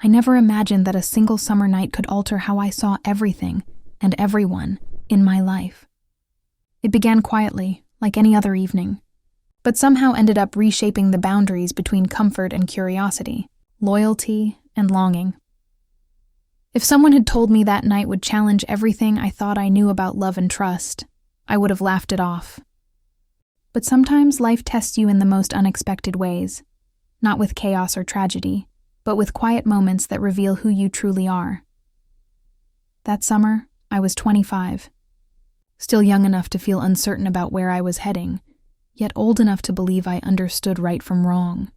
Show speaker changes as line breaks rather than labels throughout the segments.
I never imagined that a single summer night could alter how I saw everything and everyone in my life. It began quietly, like any other evening, but somehow ended up reshaping the boundaries between comfort and curiosity, loyalty and longing. If someone had told me that night would challenge everything I thought I knew about love and trust, I would have laughed it off. But sometimes life tests you in the most unexpected ways, not with chaos or tragedy, but with quiet moments that reveal who you truly are. That summer, I was 25, still young enough to feel uncertain about where I was heading, yet old enough to believe I understood right from wrong.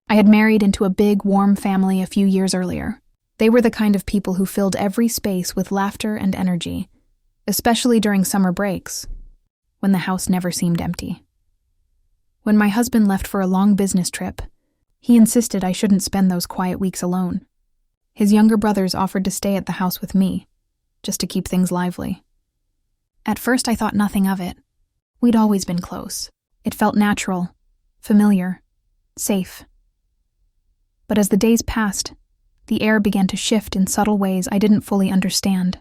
I had married into a big, warm family a few years earlier. They were the kind of people who filled every space with laughter and energy, especially during summer breaks, when the house never seemed empty. When my husband left for a long business trip, he insisted I shouldn't spend those quiet weeks alone. His younger brothers offered to stay at the house with me, just to keep things lively. At first I thought nothing of it. We'd always been close. It felt natural, familiar, safe. But as the days passed, the air began to shift in subtle ways I didn't fully understand.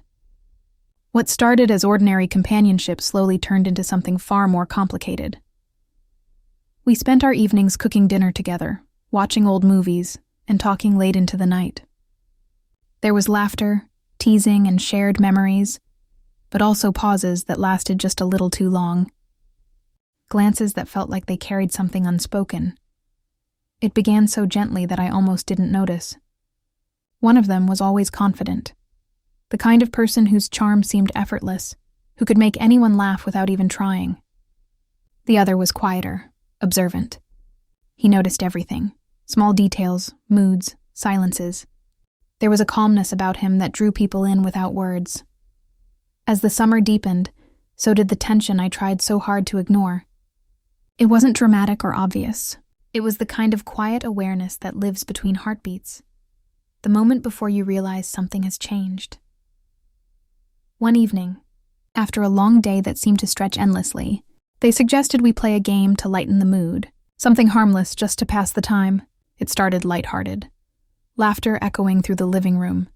What started as ordinary companionship slowly turned into something far more complicated. We spent our evenings cooking dinner together, watching old movies, and talking late into the night. There was laughter, teasing, and shared memories, but also pauses that lasted just a little too long. Glances that felt like they carried something unspoken. It began so gently that I almost didn't notice. One of them was always confident, the kind of person whose charm seemed effortless, who could make anyone laugh without even trying. The other was quieter, observant. He noticed everything, small details, moods, silences. There was a calmness about him that drew people in without words. As the summer deepened, so did the tension I tried so hard to ignore. It wasn't dramatic or obvious. It was the kind of quiet awareness that lives between heartbeats, the moment before you realize something has changed. One evening, after a long day that seemed to stretch endlessly, they suggested we play a game to lighten the mood, something harmless just to pass the time. It started lighthearted. Laughter echoing through the living room,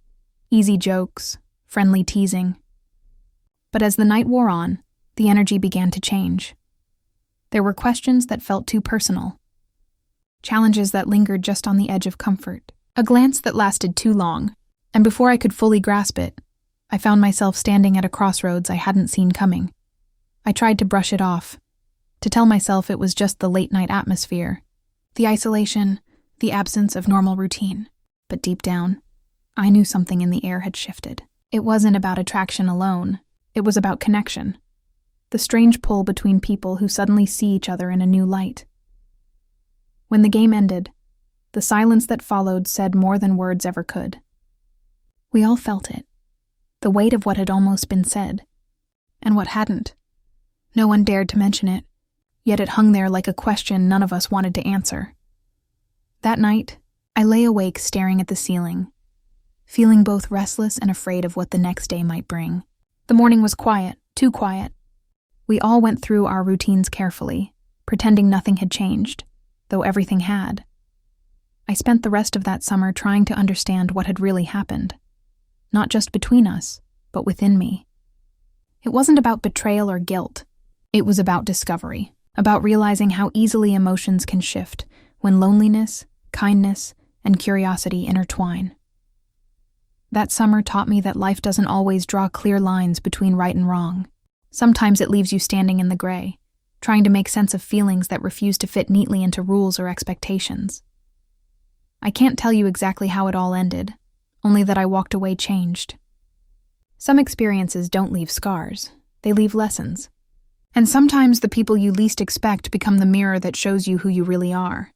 easy jokes, friendly teasing. But as the night wore on, the energy began to change. There were questions that felt too personal, challenges that lingered just on the edge of comfort, a glance that lasted too long, and before I could fully grasp it, I found myself standing at a crossroads I hadn't seen coming. I tried to brush it off, to tell myself it was just the late-night atmosphere, the isolation, the absence of normal routine. But deep down, I knew something in the air had shifted. It wasn't about attraction alone. It was about connection. The strange pull between people who suddenly see each other in a new light. When the game ended, the silence that followed said more than words ever could. We all felt it, the weight of what had almost been said, and what hadn't. No one dared to mention it, yet it hung there like a question none of us wanted to answer. That night, I lay awake staring at the ceiling, feeling both restless and afraid of what the next day might bring. The morning was quiet, too quiet. We all went through our routines carefully, pretending nothing had changed, though everything had. I spent the rest of that summer trying to understand what had really happened, not just between us, but within me. It wasn't about betrayal or guilt. It was about discovery, about realizing how easily emotions can shift when loneliness, kindness, and curiosity intertwine. That summer taught me that life doesn't always draw clear lines between right and wrong. Sometimes it leaves you standing in the gray, trying to make sense of feelings that refuse to fit neatly into rules or expectations. I can't tell you exactly how it all ended, only that I walked away changed. Some experiences don't leave scars, they leave lessons. And sometimes the people you least expect become the mirror that shows you who you really are.